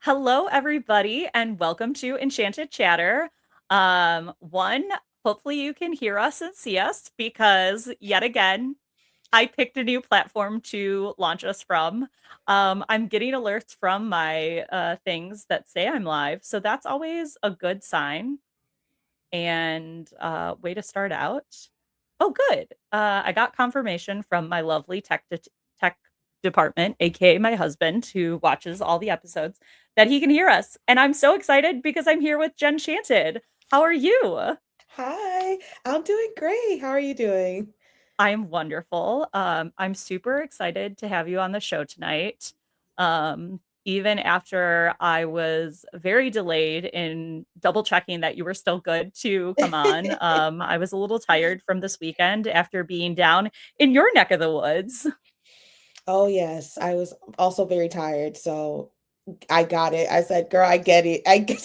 Hello, everybody, and welcome to Enchanted Chatter. One, hopefully you can hear us and see us because yet again, I picked a new platform to launch us from. I'm getting alerts from my things that say I'm live, so that's always a good sign and way to start out. Oh, good. I got confirmation from my lovely tech department, aka my husband, who watches all the episodes, that he can hear us. And I'm so excited because I'm here with Jen Shanted. How are you? Hi, I'm doing great. How are you doing? I'm wonderful. I'm super excited to have you on the show tonight. Even after I was very delayed in double checking that you were still good to come on. I was a little tired from this weekend after being down in your neck of the woods. Oh, yes, I was also very tired, so I got it. I said, "Girl, I get it.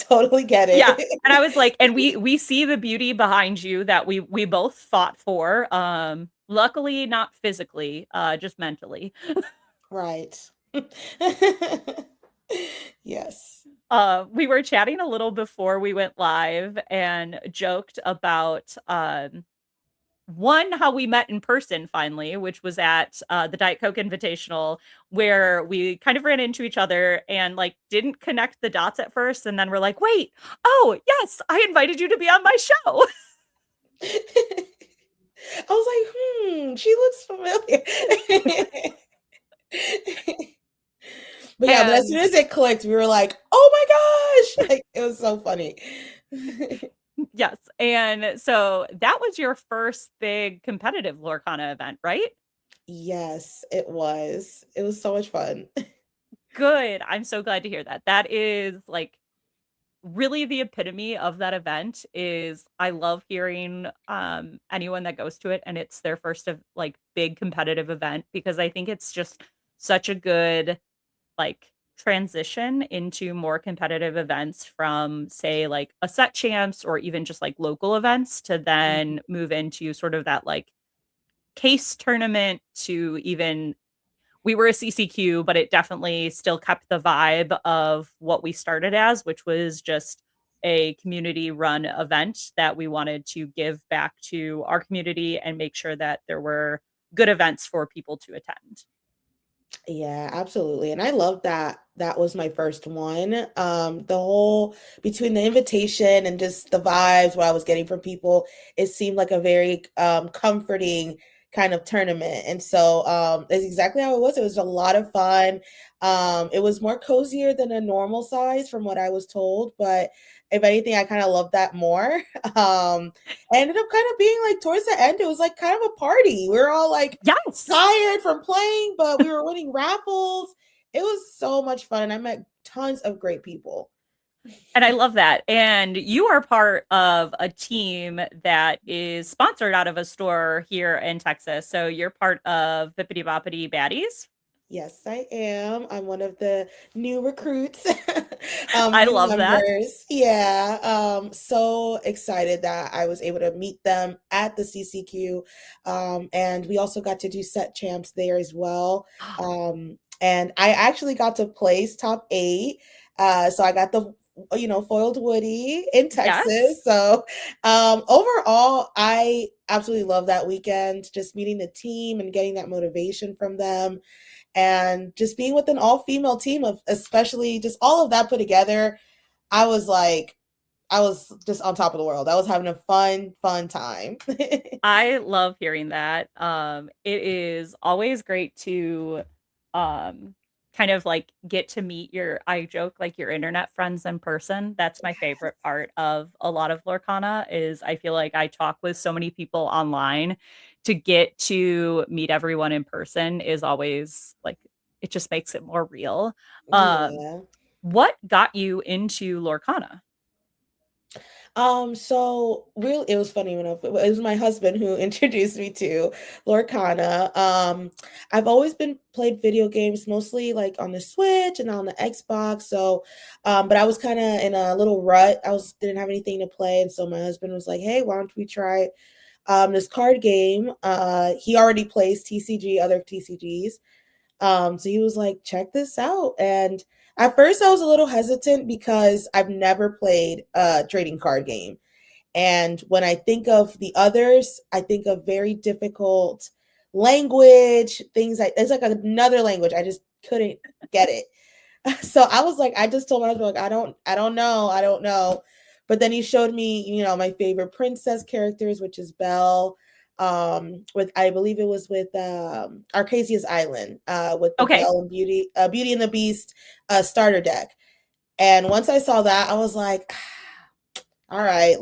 Totally get Yeah. it." And I was like, and we see the beauty behind you that we both fought for. Luckily not physically, just mentally. Right. Yes. We were chatting a little before we went live and joked about one, how we met in person finally, which was at the Diet Coke Invitational, where we kind of ran into each other and like didn't connect the dots at first, and then we're like, wait, oh yes, I invited you to be on my show. I was like, she looks familiar. But yeah, but as soon And as it clicked, we were like, "Oh my gosh!" Like it was so funny. yes, and so that was your first big competitive Lorcana event, right? Yes, it was. It was so much fun. Good. I'm so glad to hear that. That is like really the epitome of that event is I love hearing anyone that goes to it and it's their first of like big competitive event because I think it's just such a good like transition into more competitive events from say like a set champs or even just like local events to then move into sort of that like case tournament to even we were a CCQ, but it definitely still kept the vibe of what we started as, which was just a community run event that we wanted to give back to our community and make sure that there were good events for people to attend. Yeah, absolutely. And I love that that was my first one. The whole between the invitation and just the vibes what I was getting from people, it seemed like a very comforting kind of tournament. And so that's exactly how it was. It was a lot of fun. It was more cozier than a normal size from what I was told, but if anything, I kind of loved that more. I ended up kind of being like towards the end, it was like kind of a party. We were all like Yes. tired from playing, but we were winning raffles. It was so much fun, and I met tons of great people. And I love that. And you are part of a team that is sponsored out of a store here in Texas. So you're part of Bippity Boppity Baddies. Yes, I am. I'm one of the new recruits, I new love that. members. Yeah, so excited that I was able to meet them at the CCQ, and we also got to do set champs there as well. And I actually got to place top eight, so I got the foiled Woody in Yes. Texas. So overall, I absolutely love that weekend. Just meeting the team and getting that motivation from them and just being with an all-female team of especially just all of that put together, I was like I was just on top of the world. I was having a fun time. I love hearing that. It is always great to um kind of like get to meet your I joke like your internet friends in person. That's my favorite part of a lot of Lorcana is I feel like I talk with so many people online to get to meet everyone in person is always like it just makes it more real. Um Yeah. what got you into Lorcana? So real it was funny when it was my husband who introduced me to Lorcana. I've always been played video games mostly like on the Switch and on the Xbox. So but I was kind of in a little rut. I was didn't have anything to play, and so my husband was like, "Hey, why don't we try this card game?" He already plays TCG, other TCGs. So he was like, check this out. And At first, I was a little hesitant because I've never played a trading card game. And when I think of the others, I think of very difficult language, things like it's like another language. I just couldn't get it. So I was like, I just told my husband, like, I don't know. But then he showed me, my favorite princess characters, which is Belle. With I believe it was with Arcasia's Island, with the Okay. Belle and Beauty and the Beast starter deck. And once I saw that, I was like, all right,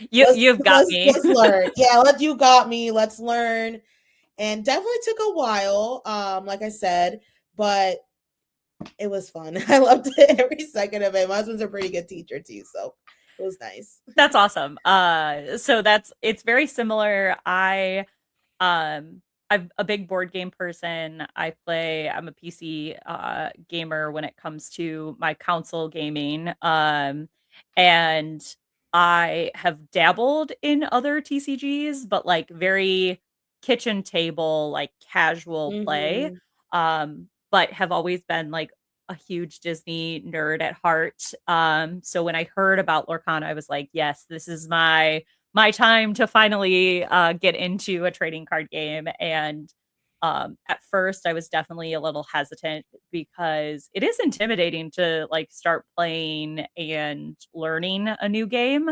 You've got me. let's learn. Yeah, you got me. Let's learn. And definitely took a while, like I said, but it was fun. I loved it every second of it. My husband's a pretty good teacher too, so it was nice. That's awesome. So it's very similar. Um I'm a big board game person. I'm a PC gamer when it comes to my console gaming. And I have dabbled in other TCGs, but like very kitchen table, like casual play. Mm-hmm. But have always been like a huge Disney nerd at heart. So when I heard about Lorcana, I was like, yes, this is my time to finally get into a trading card game. And at first, I was definitely a little hesitant because it is intimidating to like start playing and learning a new game.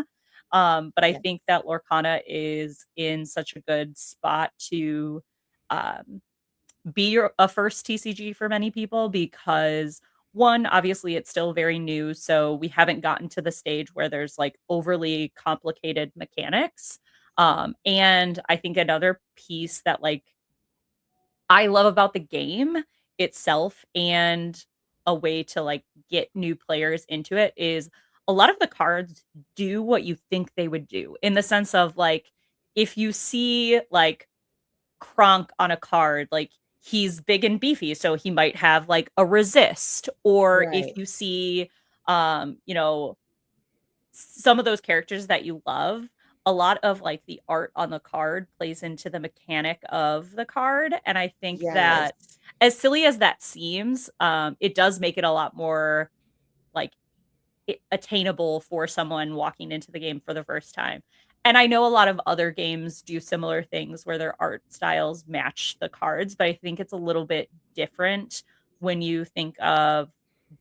But I Yeah. think that Lorcana is in such a good spot to um, be a first TCG for many people because one, obviously it's still very new, so we haven't gotten to the stage where there's like overly complicated mechanics. And I think another piece that like I love about the game itself and a way to like get new players into it is a lot of the cards do what you think they would do in the sense of like if you see like Kronk on a card, like he's big and beefy, so he might have like a resist. Or if Right. you see, you know, some of those characters that you love, a lot of like the art on the card plays into the mechanic of the card. And I think Yes. that as silly as that seems, it does make it a lot more like attainable for someone walking into the game for the first time. And I know a lot of other games do similar things where their art styles match the cards, but I think it's a little bit different when you think of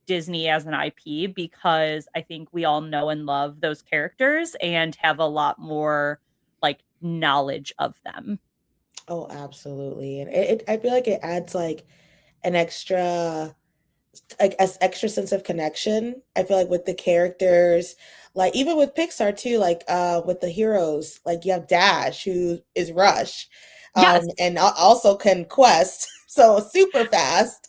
Disney as an IP because I think we all know and love those characters and have a lot more like knowledge of them. Oh, absolutely. And I feel like it adds an extra sense of connection. I feel like with the characters, like even with Pixar too, like with the heroes, like you have Dash who is Rush, Yes. and also can quest, so super fast.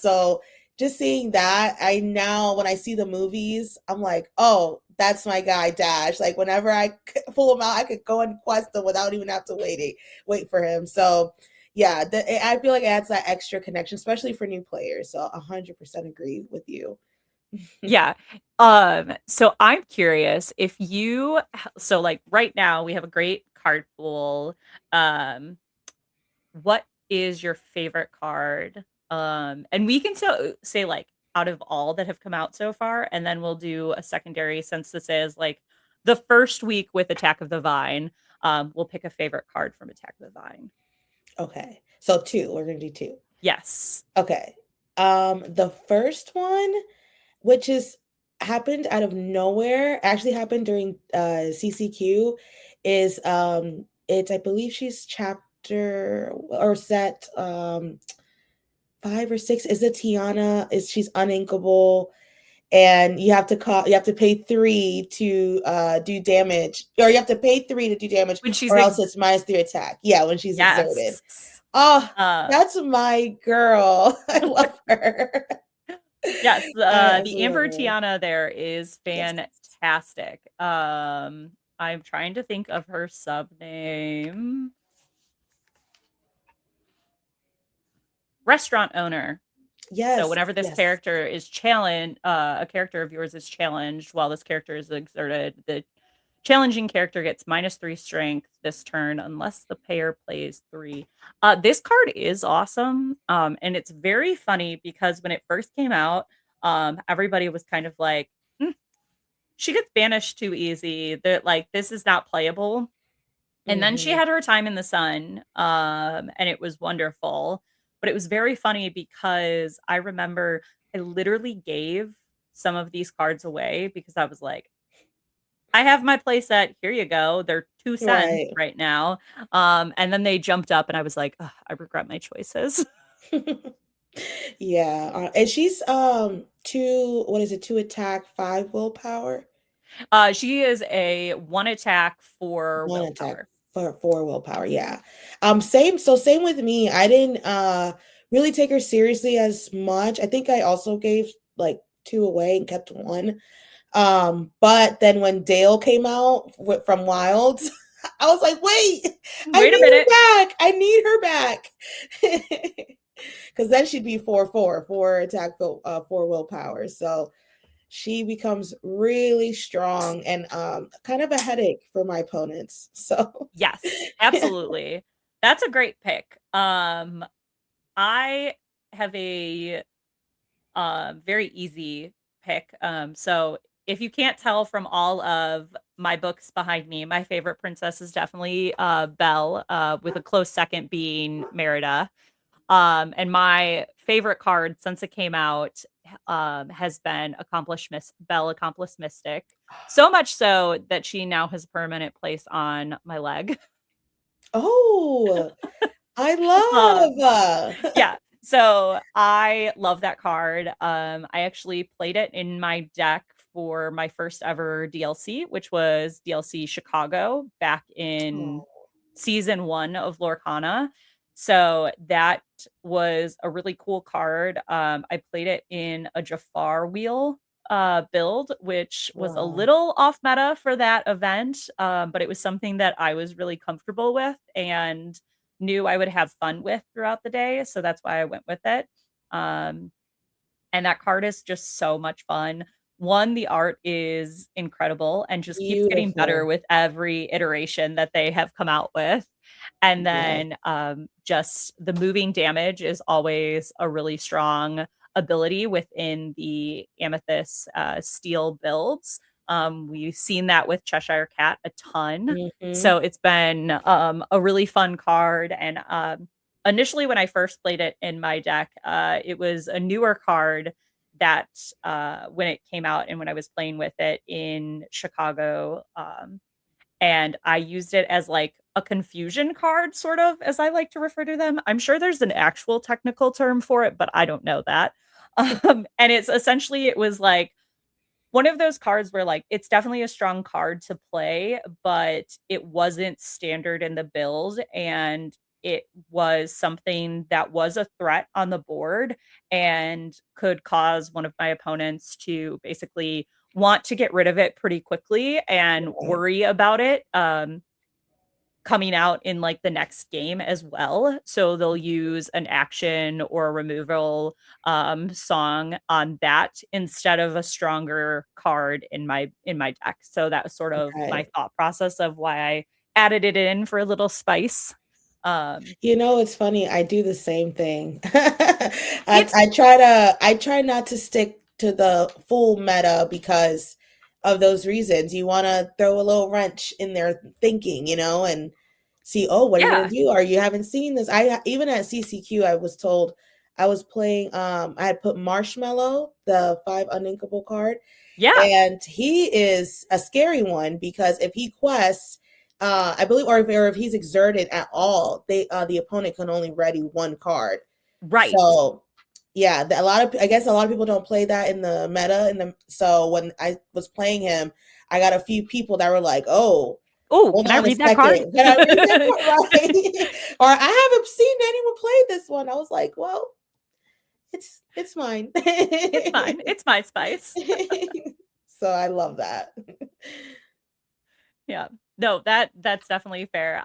So just seeing that, I now when I see the movies, I'm like, oh, that's my guy Dash. Like whenever I pull him out, I could go and quest him without even have to wait for him. So yeah, I feel like it adds that extra connection, especially for new players. So 100% agree with you. Yeah. So I'm curious if you so like right now we have a great card pool. Um what is your favorite card? And we can say like out of all that have come out so far, and then we'll do a secondary since this is like the first week with Attack of the Vine. We'll pick a favorite card from Attack of the Vine. Okay. So two, we're gonna do two. Yes. Okay. The first one, which is happened out of nowhere, actually happened during CCQ, is it's I believe she's chapter or set 5 or 6. Is it Tiana? Is she's uninkable? And you have to pay 3 to do damage, or you have to pay 3 to do damage, When she's or else it's -3 attack. Yeah, when she's exerted. yes. Oh, Uh that's my girl. I love her. yes, I the absolutely love Amber her. Tiana there is Yes. fantastic. I'm trying to think of her sub name. Restaurant owner. So Yes, whenever this yes. character is challenged, a character of yours is challenged while this character is exerted, the Challenging character gets -3 strength this turn unless the player plays 3. This card is awesome, and it's very funny because when it first came out, everybody was kind of like, "Mm, she gets banished too easy. That like this is not playable." And then she Mhm. had her time in the sun, and it was wonderful. But it was very funny because I remember I literally gave some of these cards away because I was like, I have my playset. Here you go. They're 2 cents Right. right now. And then they jumped up, and I was like, "Ugh, I regret my choices." Yeah, and she's, 2 what is it? 2 attack, 5 willpower? She is a 1 attack for 1 attack willpower. for 4 willpower, yeah. Same with me. I didn't, really take her seriously as much. I think I also gave, like, 2 away and kept 1. But then when Dale came out from Wilds, I was like, "Wait, I Wait a need minute. her back. I need her back." Because then she'd be 4 attack, 4 willpower. So she becomes really strong and kind of a headache for my opponents. So Yes, absolutely. That's a great pick. I have a very easy pick. So if you can't tell from all of my books behind me, my favorite princess is definitely Belle, with a close second being Merida. And my favorite card since it came out has been Belle Accomplished Mystic. So much so that she now has a permanent place on my leg. oh, I um, love. yeah. So I love that card. I actually played it in my deck for my first ever DLC, which was DLC Chicago back in Oh, season 1 of Lorcana. So that was a really cool card. I played it in a Jafar wheel build, which was a wow. little off meta for that event, but it was something that I was really comfortable with and knew I would have fun with throughout the day, so that's why I went with it. Um, and that card is just so much fun. One, the art is incredible and just keeps getting better Beautiful. with every iteration that they have come out with. And Yes. then just the moving damage is always a really strong ability within the Amethyst steel builds. We've seen that with Cheshire Cat a ton. Mhm. So it's been a really fun card. And initially, when I first played it in my deck, it was a newer card that when it came out and when I was playing with it in Chicago. And I used it as like a confusion card, sort of, as I like to refer to them. I'm sure there's an actual technical term for it, but I don't know that. And it's essentially, it was like one of those cards where like it's definitely a strong card to play, but it wasn't standard in the build and it was something that was a threat on the board and could cause one of my opponents to basically want to get rid of it pretty quickly and Right. worry about it coming out in like the next game as well. So they'll use an action or a removal song on that instead of a stronger card in my deck. So that was sort of my Right. thought process of why I added it in for a little spice. Um You know, it's funny, I do the same thing. it's I try not to stick to the full meta because of those reasons. You wanna throw a little wrench in their thinking, and see, "Oh, what are you gonna yeah. do? Or you haven't seen this." Even at CCQ, I was told I was playing, I had put Marshmallow, the 5 uninkable card, Yeah. and he is a scary one because if he quests, I believe, or if he's exerted at all, the opponent can only ready 1 card. Right. So yeah, I guess a lot of people don't play that in the meta. So when I was playing him, I got a few people that were like, "Oh, Oh, hold can I on a read that card? second, can I read that card right?" Or I haven't seen anyone play this one. I was like, "Well, it's mine." It's fine. It's my spice. So I love that. Yeah. No, that's definitely fair.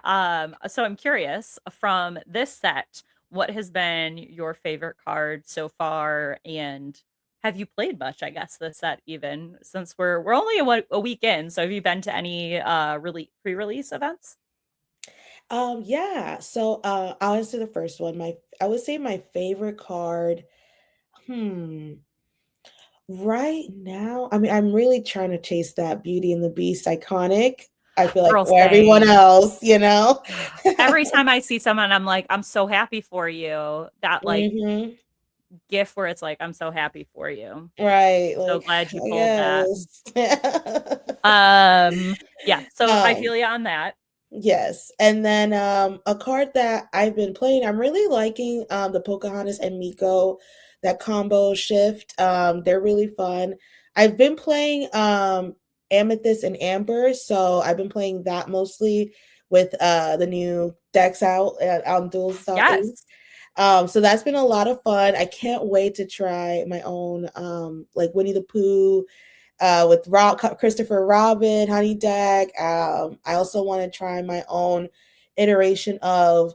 So I'm curious from this set, what has been your favorite card so far and have you played much, I guess, this set even since we're only a week in, so have you been to any really pre-release events? Yeah. So I'll answer the first one. I would say my favorite card. Hmm. Right now, I mean, I'm really trying to chase that Beauty and the Beast iconic. I feel like Girl, for everyone same. else, you know? Every time I see someone, I'm like, I'm so happy for you. That like Mhm. gif where it's like, I'm so happy for you. Right, So like, glad you pulled that. yes. Yeah, so I Um, feel you on that. yes, and then, a card that I've been playing, I'm really liking, the Pocahontas and Miko, that combo shift, they're really fun. I've been playing, Amethyst and Amber, so I've been playing that mostly with, the new decks out on Duels dot E. Yes. So that's been a lot of fun. I can't wait to try my own, like Winnie the Pooh, with Christopher Robin, Honey Deck. I also want to try my own iteration of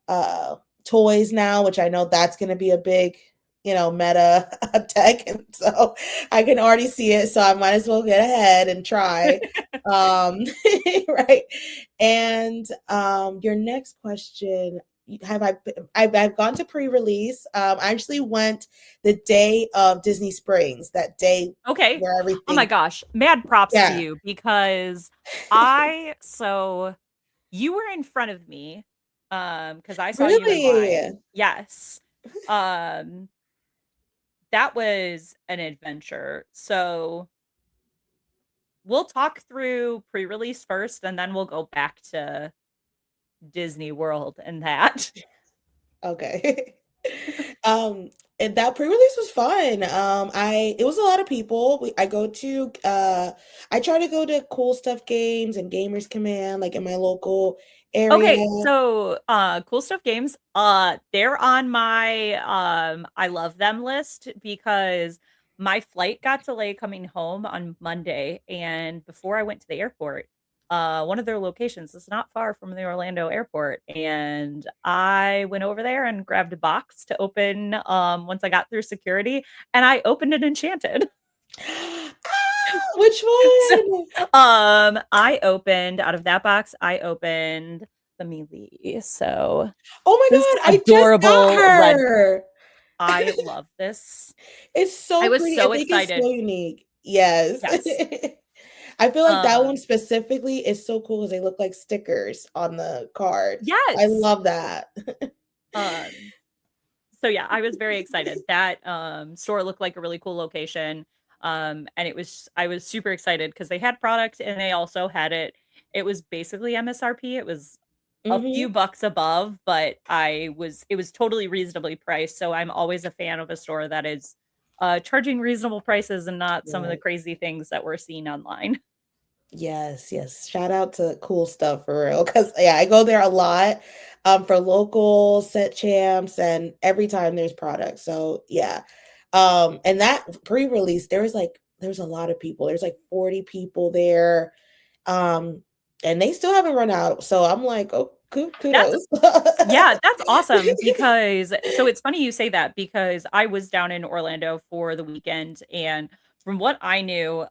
uh, toys now, which I know that's going to be a big, meta tech, and so I can already see it. So I might as well get ahead and try. Um, right. And your next question. Have I've gone to pre-release. I actually went the day of Disney Springs, that day Okay. where Oh my everything. gosh. Mad props to Yeah. you because so you were in front of me because I saw you in line. Really? Yes. Um that was an adventure. So we'll talk through pre-release first and then we'll go back to Disney World and that. Okay. Um, and that pre-release was fun. It was a lot of people. I try to go to Cool Stuff Games and Gamers Command, like in my local area. Okay, so Cool Stuff Games, they're on my I love them list because my flight got delayed coming home on Monday, and before I went to the airport, one of their locations is not far from the Orlando airport, and I went over there and grabbed a box to open once I got through security, and I opened it Enchanted. Which So, one? I opened out of that box, I opened the Melee. So Oh my this God, I just got adorable red. her. I love this. It's I so was pretty. I so think it's so excited. unique. Yes. Yes. I feel like that one Um, specifically is so cool because they look like stickers on the card. I yes. love that. Um, so yeah, I was very excited. That store looked like a really cool location. And I was super excited because they had product and they also had it. It was basically MSRP. It was a few Hmm. bucks above, but it was totally reasonably priced. So I'm always a fan of a store that is charging reasonable prices and not some of the Right. crazy things that we're seeing online. Yes, yes. Shout out to Cool Stuff for real. Cause yeah, I go there a lot for local set champs and every time there's products. So yeah. And that pre-release, there's a lot of people. There's like 40 people there. Um, and they still haven't run out. So I'm like, oh, That's kudos. Yeah, that's awesome because so it's funny you say that because I was down in Orlando for the weekend and from what I knew,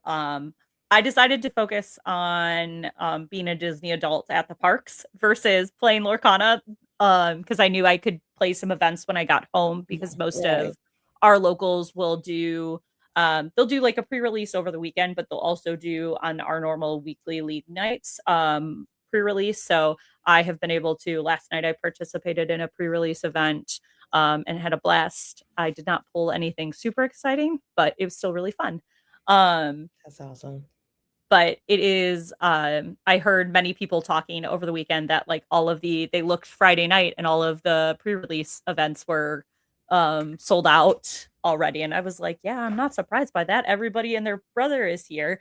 I decided to focus on being a Disney adult at the parks versus playing Lorcana because I knew I could play some events when I got home because most Right. of our locals will do they'll do like a pre-release over the weekend, but they'll also do on our normal weekly league nights pre-release. So I have been able to. Last night, I participated in a pre release event and had a blast. I did not pull anything super exciting, but it was still really fun. Um, That's awesome. but it is, I heard many people talking over the weekend that like they looked Friday night and all of the pre release events were sold out already. And I was like, yeah, I'm not surprised by that. Everybody and their brother is here.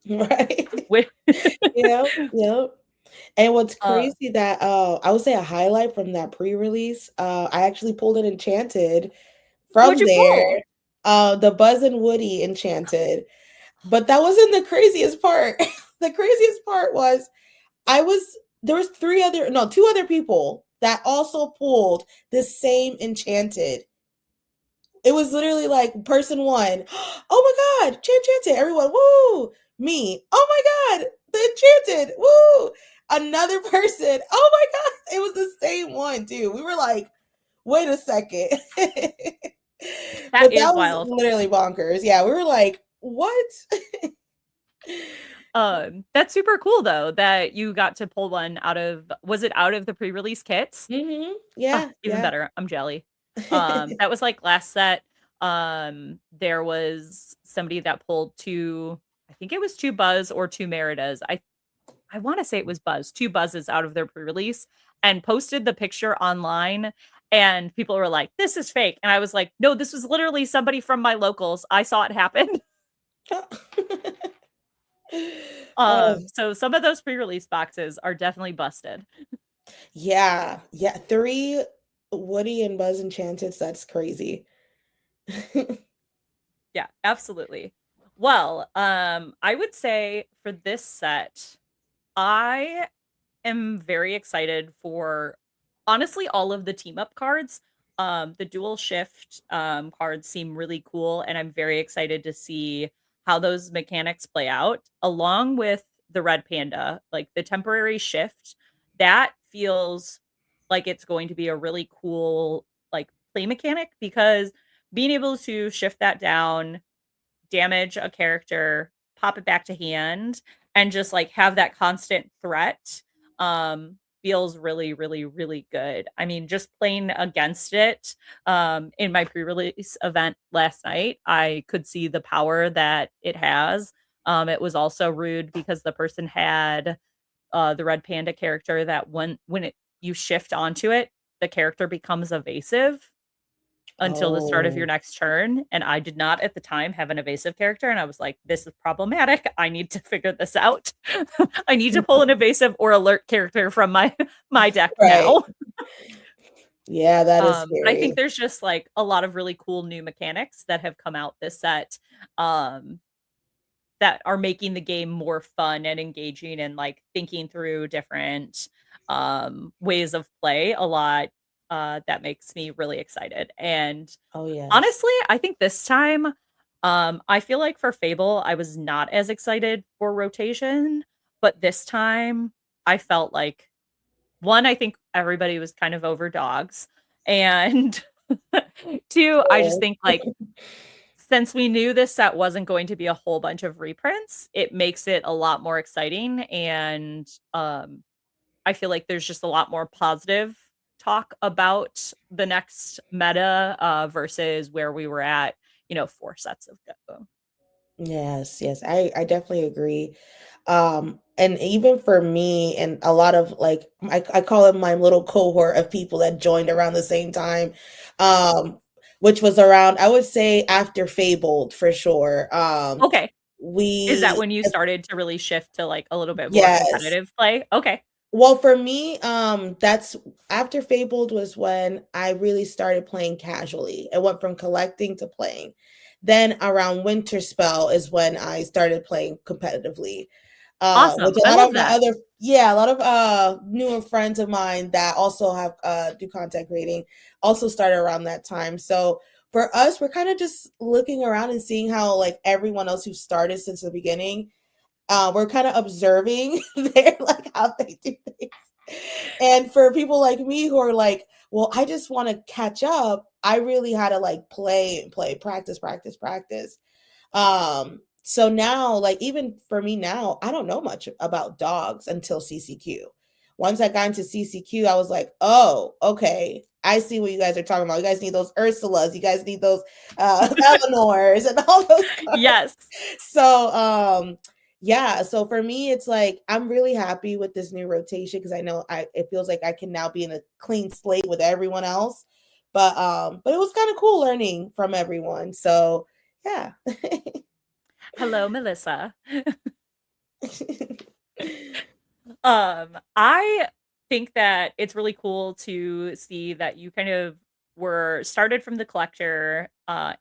Right. With, Yep. Yep. And what's uh, crazy that I would say a highlight from that pre-release, I actually pulled an Enchanted what'd from you there, pull? the Buzz and Woody Enchanted. But that wasn't the craziest part. The craziest part was there was two other people that also pulled the same Enchanted. It was literally like person one, oh my god, Enchanted, everyone, woo! Me, oh my god, the Enchanted, woo! Another person, oh my god, it was the same one, too. We were like, wait a second. That But is that was wild. literally bonkers. Yeah, we were like, what? That's super cool though that you got to pull one out of was it out of the pre-release kits? Hmm. Ah, Yeah, even yeah. better. I'm jelly. That was like last set. There was somebody that pulled two, I think it was two Buzz or two Meridas. I want to say it was Buzz, two Buzzes out of their pre-release and posted the picture online and people were like, "This is fake." And I was like, "No, this was literally somebody from my locals. I saw it happen." Oh, So some of those pre-release boxes are definitely busted. yeah, yeah. Three Woody and Buzz Enchanted. That's crazy. Yeah, absolutely. Well, I would say for this set, I am very excited for honestly all of the team up cards. The dual shift cards seem really cool, and I'm very excited to see how those mechanics play out, along with the red panda, like the temporary shift. That feels like it's going to be a really cool like play mechanic because being able to shift that down, damage a character, pop it back to hand, and just like have that constant threat feels really, really, really good. I mean, just playing against it in my pre-release event last night, I could see the power that it has. It was also rude because the person had the red panda character that when it you shift onto it, the character becomes evasive until the start of your Oh. next turn, and I did not at the time have an evasive character, and I was like, "This is problematic. I need to figure this out. I need to pull an evasive or alert character from my my deck Right. now." Yeah, that is But I think scary. there's just like a lot of really cool new mechanics that have come out this set, um, that are making the game more fun and engaging and like thinking through different ways of play a lot. That makes me really excited. And Oh, yes. honestly, I think this time, I feel like for Fable, I was not as excited for rotation, but this time I felt like one, I think everybody was kind of over dogs, and two, I just Oh. think like since we knew this set wasn't going to be a whole bunch of reprints, it makes it a lot more exciting and I feel like there's just a lot more positive talk about the next meta versus where we were at, 4 sets ago. Yes, yes, I definitely agree. And even for me and a lot of like I call it my little cohort of people that joined around the same time, um, which was around I would say after Fabled for sure. Okay. Is that We when you started to really shift to like a little bit more yes. competitive play? Okay. Well, for me, that's after Fabled was when I really started playing casually. I went from collecting to playing. Then around Winter Spell is when I started playing competitively. Which Awesome. a I lot love of my that. other yeah, a lot of newer friends of mine that also have do content creating also started around that time. So for us, we're kind of just looking around and seeing how like everyone else who started since the beginning we're kind of observing their like how they do things. And for people like me who are like, well, I just want to catch up, I really had to like play and play, practice, practice, practice. So now, like even for me now, I don't know much about dogs until CCQ. Once I got into CCQ, I was like, oh, okay. I see what you guys are talking about. You guys need those Ursulas, you guys need those Eleanors and all those cards. Yes. So yeah, so for me it's like I'm really happy with this new rotation because I know I it feels like I can now be in a clean slate with everyone else. But it was kind of cool learning from everyone. So yeah. Hello, Melissa. I think that it's really cool to see that you kind of were started from the collector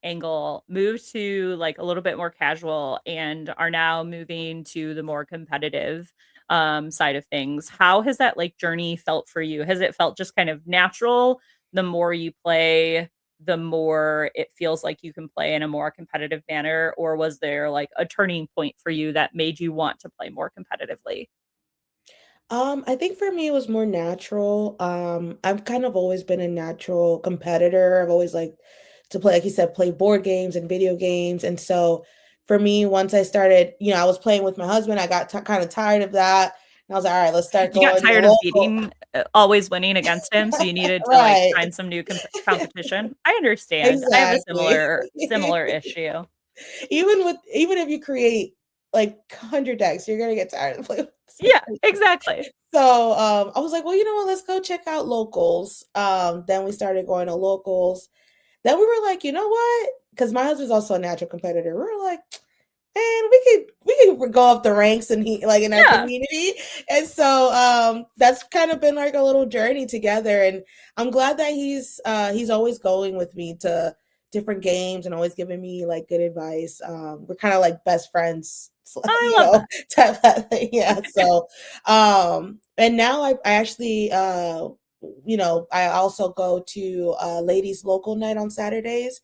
angle, moved to like a little bit more casual, and are now moving to the more competitive side of things. How has that like journey felt for you? Has it felt just kind of natural the more you play? the more it feels like you can play in a more competitive manner? Or was there like a turning point for you that made you want to play more competitively? I think for me it was more natural. I've kind of always been a natural competitor. I've always liked to play, like you said, play board games and video games. And so for me, once I started, I was playing with my husband, I got kind of tired of that. And I was like, all right, let's start You got going to tired of local. beating always winning against him, so you needed to, like, Right. find some new competition? I understand. I have a Exactly. similar issue. Even if you create like 100 decks, you're gonna get tired of playing with the same Yeah, person. exactly. So, I was like, "Well, you know what? Let's go check out locals." Then we started going to locals. Then we were like, "You know what?" Because my husband's also a natural competitor. We were like, "Man, we could go up the ranks and he like in our Yeah. community." And so, that's kind of been like a little journey together. And I'm glad that he's always going with me to different games and always giving me like good advice. We're kind of like best friends, I love that. type of thing. Yeah. So, and now I actually, I also go to ladies local night on Saturdays.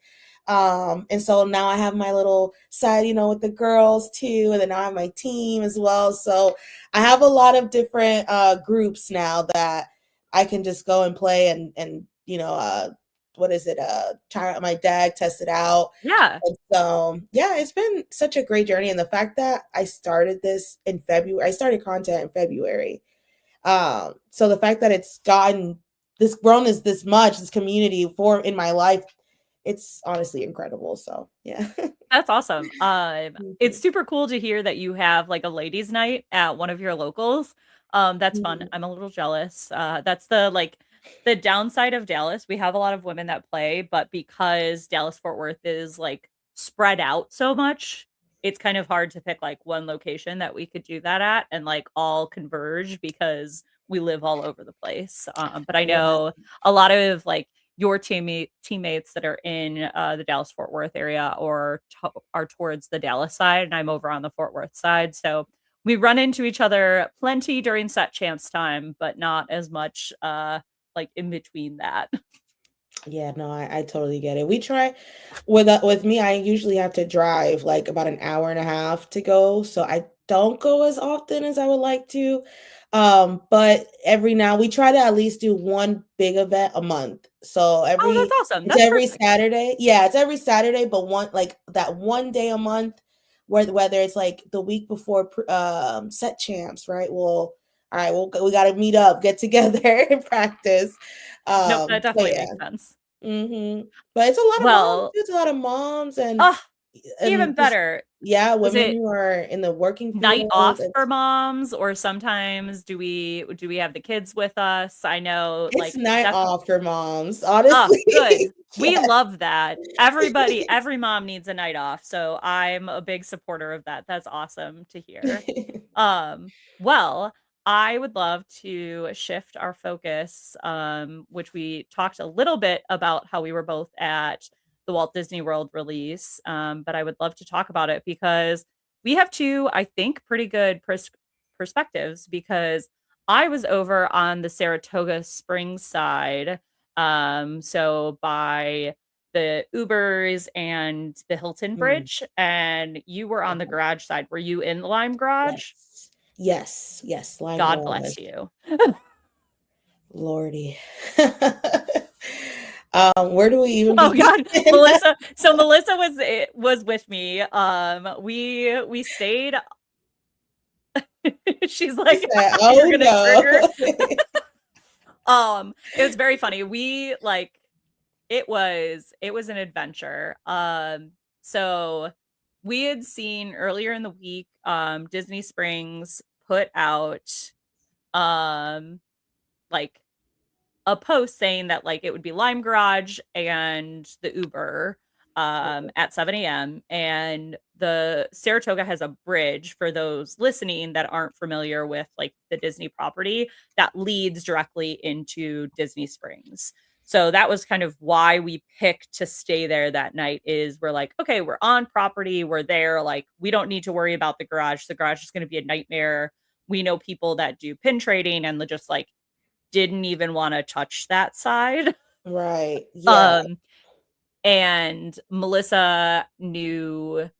And so now I have my little side, with the girls too, and then now I have my team as well. So I have a lot of different groups now that I can just go and play and what is it? Try out my deck, test it out. Yeah. And so yeah, it's been such a great journey. And the fact that I started this in February, I started content in February. So the fact that it's gotten this grown as this much, this community for in my life, it's honestly incredible. So yeah. That's awesome. It's Mhm, super cool to hear that you have, like, a ladies' night at one of your locals. That's fun. mhm. I'm a little jealous. That's the downside of Dallas. We have a lot of women that play, but because Dallas-Fort Worth is, like, spread out so much, it's kind of hard to pick, like, one location that we could do that at and, like, all converge because we live all over the place. But I know Right. a lot of, like, your teammates that are in, the Dallas-Fort Worth area or are towards the Dallas side, and I'm over on the Fort Worth side, so we run into each other plenty during set champs time, but not as much, like, in between that. Yeah, no, I totally get it. We try with me, I usually have to drive like about an hour and a half to go, so I don't go as often as I would like to. But every now we try to at least do one big event a month. So Oh, that's awesome. it's That's every perfect. Saturday. Yeah, it's every Saturday, but one like that one day a month whether it's like the week before set champs, right? Well, all right, we got to meet up, get together and practice. Nope, that So definitely yeah. makes sense. Mhm. But it's a lot of moms, Well, it's a lot of moms oh, even and just better. yeah, Was women it who are in the working night field. off for moms, or sometimes do we have the kids with us? I know, It's like, night definitely. off for moms, Oh, honestly. good. We Yeah. love that. Every mom needs a night off, so I'm a big supporter of that. That's awesome to hear. Well, I would love to shift our focus, which we talked a little bit about how we were both at the Walt Disney World release, but I would love to talk about it because we have two, I think, pretty good perspectives because I was over on the Saratoga Springs side, so by the Ubers and the Hilton Mm, Bridge, and you were on the okay. garage side. Were you in the Lime Garage? Yes. Yes, yes, lime God garage. bless you. Lordy. Where do we even Oh begin? god, Melissa, so Melissa was with me. We stayed. She's She like, said, "You're "Oh, gonna trigger." no." It was very funny. We like it was an adventure. So we had seen earlier in the week, Disney Springs put out um like a post saying that like it would be Lime Garage and the Uber at 7 a.m. And the Saratoga has a bridge for those listening that aren't familiar with like the Disney property that leads directly into Disney Springs. So that was kind of why we picked to stay there that night is we're like, okay, we're on property, we're there, like we don't need to worry about the garage. The garage is going to be a nightmare. We know people that do pin trading and just like didn't even wanna touch that side. Right, yeah. Um, and Melissa knew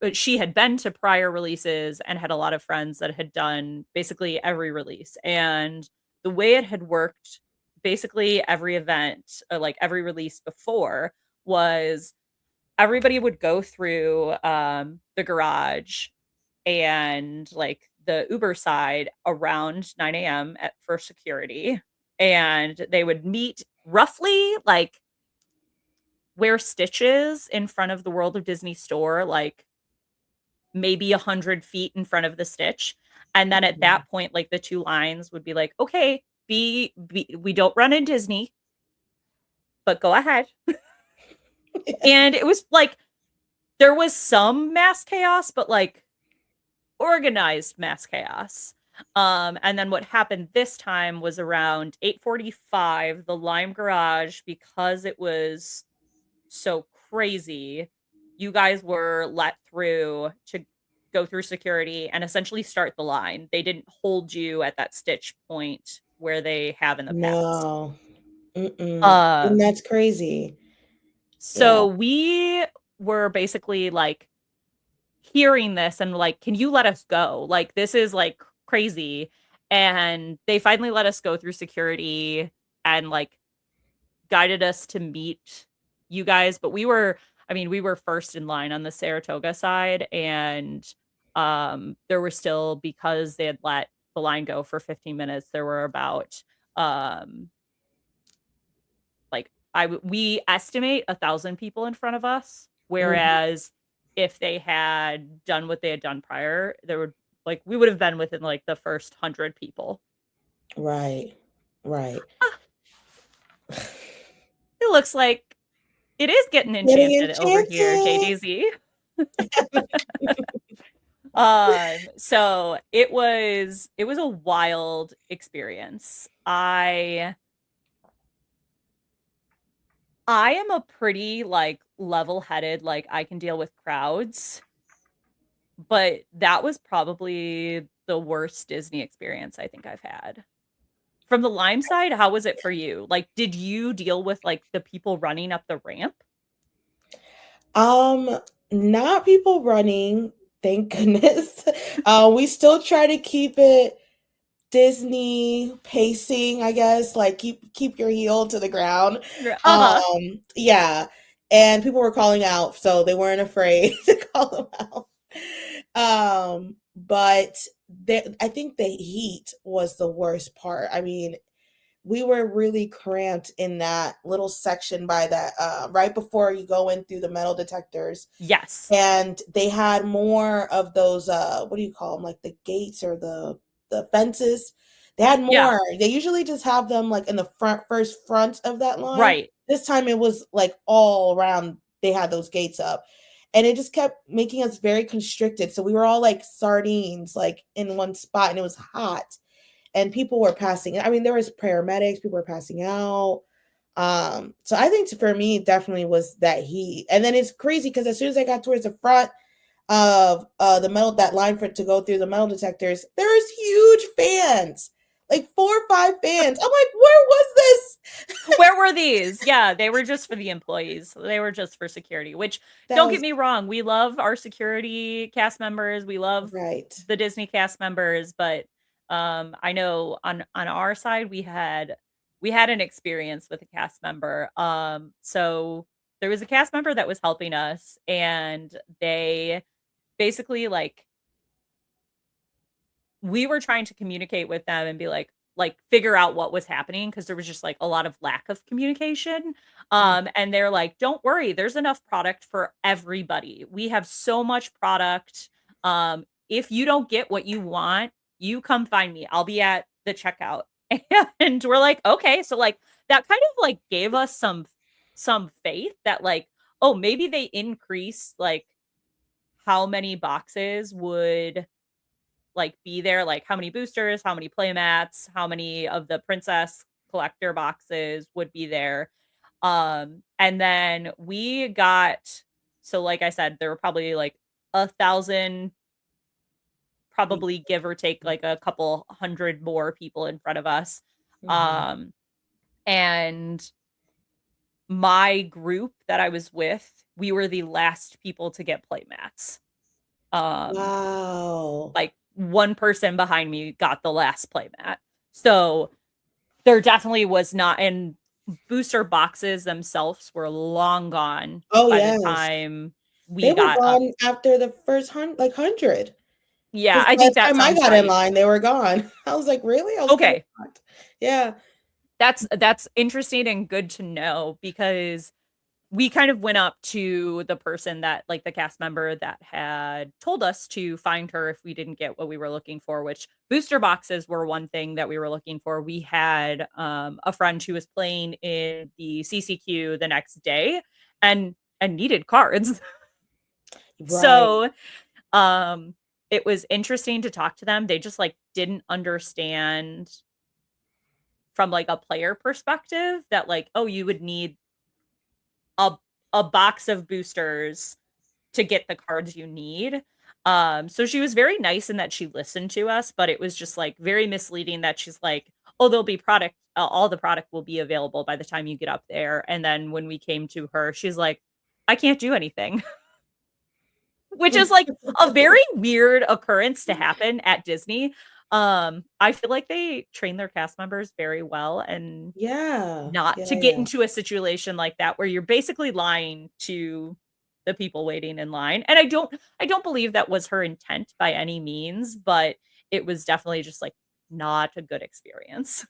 but she had been to prior releases and had a lot of friends that had done basically every release. And the way it had worked, basically every event, or like every release before, was everybody would go through the garage and like the Uber side around 9 a.m. For security. And they would meet roughly like where Stitch is in front of the World of Disney store, like maybe 100 feet in front of the Stitch. And then at Mhm. that point, like the two lines would be like, okay, we don't run in Disney, but go ahead. And it was like, there was some mass chaos, but like organized mass chaos. And then what happened this time was around 8:45, the Lime Garage, because it was so crazy, you guys were let through to go through security and essentially start the line. They didn't hold you at that Stitch point where they have in the past. No. Mm-mm. And Um, that's crazy. Yeah. so we were basically like hearing this and like, can you let us go? Like, this is like crazy. And they finally let us go through security and like guided us to meet you guys. But we were first in line on the Saratoga side. And there were still, because they had let the line go for 15 minutes, there were about um like we estimate 1,000 people in front of us, Mhm. whereas if they had done what they had done prior, there would like we would have been within like the first 100 people. Right. Right. Ah, it looks like it is getting Getting enchanted over here, enchanted. JDZ. So it was a wild experience. I am a pretty like level-headed, like I can deal with crowds. But that was probably the worst Disney experience I think I've had. From the Lime side, how was it for you? Like, did you deal with like the people running up the ramp? Um, Not people running, thank goodness. We still try to keep it Disney pacing, I guess, like keep your heel to the ground. Uh-huh. Yeah. And people were calling out, so they weren't afraid to call them out. But I think the heat was the worst part. I mean, we were really cramped in that little section by that right before you go in through the metal detectors, Yes. and they had more of those what do you call them, like the gates or the fences. They had Yeah. more. They usually just have them like in the first front of that line. Right. This time it was like all around. They had those gates up, and it just kept making us very constricted, so we were all like sardines like in one spot, and it was hot, and people were passing. I mean, there was paramedics, people were passing out. So I think for me, it definitely was that heat. And then it's crazy because as soon as I got towards the front of the metal, that line for to go through the metal detectors, there's huge fans, like 4 or 5 fans. I'm like, where was this? Where were these? Yeah, they were just for the employees. They were just for security, which That don't get was me wrong, we love our security cast members. We love right. the Disney cast members, but I know on our side we had an experience with a cast member. So there was a cast member that was helping us and they basically like we were trying to communicate with them and be like figure out what was happening because there was just like a lot of lack of communication. And they're like, don't worry, there's enough product for everybody. We have so much product. If you don't get what you want, you come find me, I'll be at the checkout. And we're like, okay. So like that kind of like gave us some faith that like, oh, maybe they increase like how many boxes would like be there, like how many boosters, how many playmats, how many of the princess collector boxes would be there. And then we got, so like I said, there were probably like 1,000, probably give or take like a couple hundred more people in front of us. Mhm. Um, and my group that I was with, we were the last people to get play mats. Um, Wow. like one person behind me got the last play mat. So there definitely was not, and booster boxes themselves were long gone Oh, by the yes. time They we were got up. gone after the first 100. Yeah, 'Cause I by think the that time I sounds got in right. line, they were gone. I was like, "Really?" I was kinda Okay. shocked. Yeah. That's interesting and good to know because we kind of went up to the person that like the cast member that had told us to find her if we didn't get what we were looking for, which booster boxes were one thing that we were looking for. We had a friend who was playing in the CCQ the next day and needed cards. Right. So um it was interesting to talk to them. They just like didn't understand from like a player perspective that like, oh, you would need a a box of boosters to get the cards you need. So she was very nice in that she listened to us, but it was just like very misleading that she's like, "Oh, there'll be product, all the product will be available by the time you get up there." And then when we came to her, she's like, "I can't do anything." Which is like a very weird occurrence to happen at Disney. I feel like they train their cast members very well and Yeah. not Yeah, to get yeah. into a situation like that where you're basically lying to the people waiting in line, and I don't believe that was her intent by any means, but it was definitely just, like, not a good experience.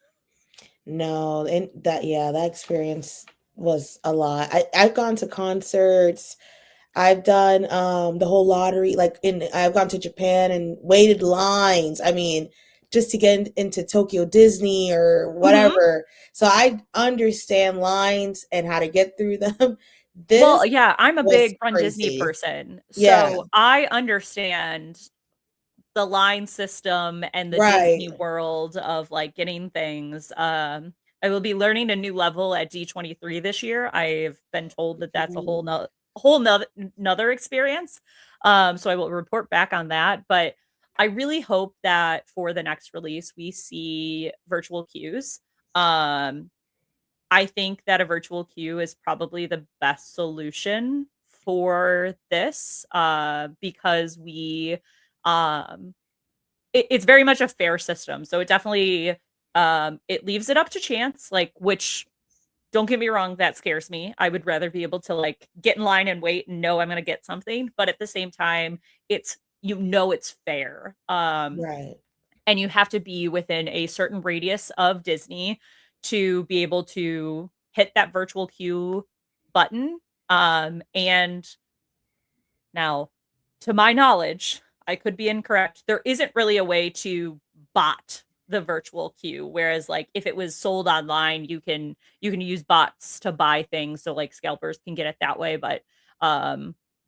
No, and that yeah, that experience was a lot. I've gone to concerts. I've done, the whole lottery, like, I've gone to Japan and waited lines, I mean, just to get into Tokyo Disney or Mhm. whatever. So I understand lines and how to get through them. This Well, yeah, I'm a was big Run Disney crazy. person, Yeah, so I understand the line system and the right. Disney World of, like, getting things. I will be learning a new level at D23 this year. I've been told that that's a Ooh, whole noth another experience. So I will report back on that, but I really hope that for the next release, we see virtual queues. Um, I think that a virtual queue is probably the best solution for this, because um it's very much a fair system, so it definitely, it leaves it up to chance, like, which don't get me wrong, that scares me. I would rather be able to, like, get in line and wait and know I'm gonna get something, but at the same time, it's it's fair, right. and you have to be within a certain radius of Disney to be able to hit that virtual queue button, and now, to my knowledge, I could be incorrect, there isn't really a way to bot the virtual queue, whereas, like, if it was sold online, you can use bots to buy things so, like, scalpers can get it that way, but,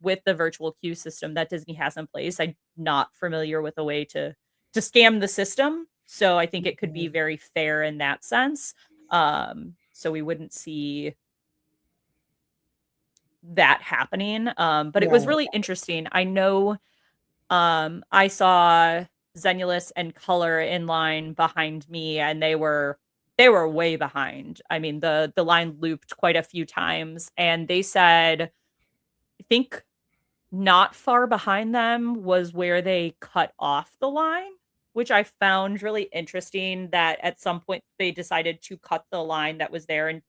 with the virtual queue system that Disney has in place, I'm not familiar with a way to scam the system, so I think it could be Mhm. very fair in that sense, so we wouldn't see that happening, but it was Right. really interesting. I know I saw Zenulus and Color in line behind me, and they were way behind. I mean, the line looped quite a few times, and they said, I think not far behind them was where they cut off the line, which I found really interesting that at some point they decided to cut the line that was there and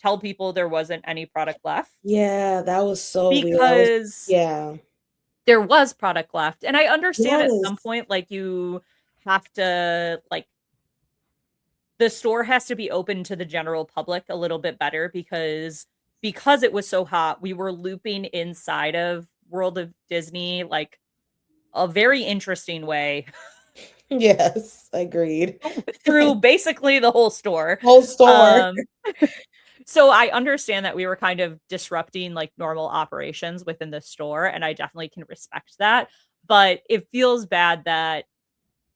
tell people there wasn't any product left Yeah, that was so weird. I was because yeah. there was product left, and I understand at some Yes. point, like, you have to, like the store has to be open to the general public a little bit better because it was so hot, we were looping inside of World of Disney, like, a very interesting way Yes, agreed. through basically the whole store. Whole store. Um, so I understand that we were kind of disrupting, like, normal operations within the store, and I definitely can respect that, but it feels bad that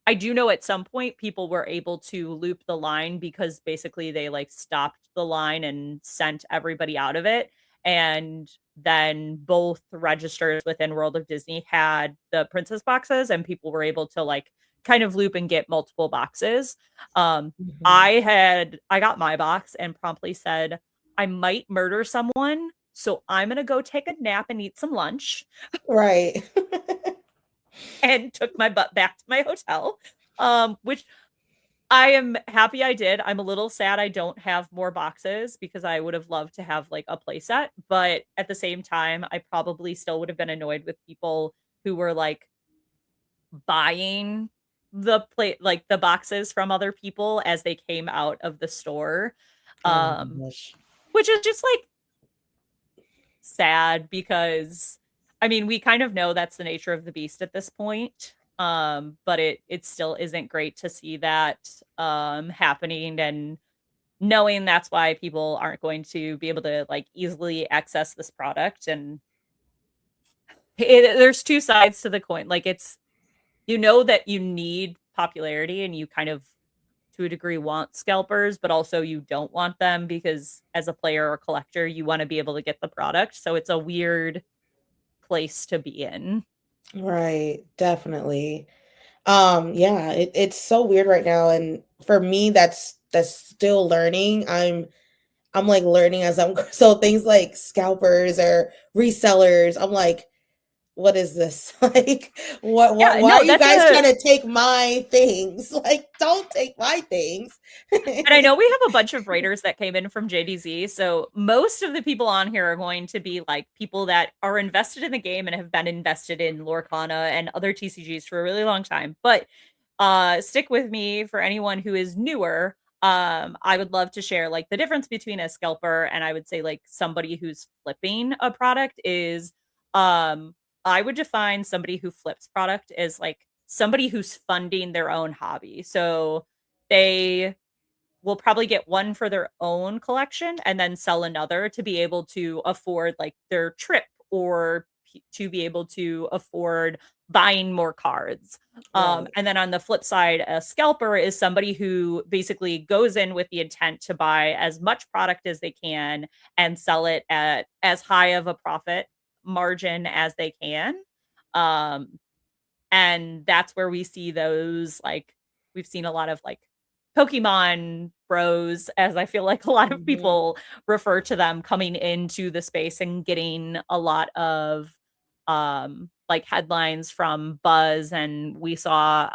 I do know at some point people were able to loop the line because basically they, like, stopped the line and sent everybody out of it, and then both registers within World of Disney had the princess boxes, and people were able to, like, kind of loop and get multiple boxes. Um, Mhm. I got my box and promptly said, I might murder someone, so I'm gonna go take a nap and eat some lunch, Right. and took my butt back to my hotel, which I am happy I did. I'm a little sad I don't have more boxes because I would have loved to have, like, a playset, but at the same time, I probably still would have been annoyed with people who were, like, buying the boxes from other people as they came out of the store, Oh my um, gosh. which is just, like, sad because, I mean, we kind of know that's the nature of the beast at this point, but it still isn't great to see that, happening, and knowing that's why people aren't going to be able to, like, easily access this product, and there's 2 sides to the coin, like, it's, you know that you need popularity and you kind of, to a degree, want scalpers, but also you don't want them because as a player or collector, you wanna be able to get the product, so it's a weird place to be in. Right, definitely. Yeah, it's so weird right now, and for me, that's still learning. I'm like learning as I'm so things like scalpers or resellers. I'm like, what is this? Like, what Yeah, why no, are you that's guys a trying to take my things? Like, don't take my things. and I know we have a bunch of writers that came in from JDZ, so most of the people on here are going to be, like, people that are invested in the game and have been invested in Lorcana and other TCGs for a really long time, but, stick with me for anyone who is newer. I would love to share, like, the difference between a scalper and I would say, like, somebody who's flipping a product is, um, I would define somebody who flips product as, like, somebody who's funding their own hobby, so they will probably get one for their own collection and then sell another to be able to afford, like, their trip or to be able to afford buying more cards. Right, And then on the flip side, a scalper is somebody who basically goes in with the intent to buy as much product as they can and sell it at as high of a profit margin as they can. Um, and that's where we see those, like, we've seen a lot of, like, Pokemon bros, as I feel like a lot of mhm, people refer to them, coming into the space and getting a lot of, like, headlines from Buzz, and we saw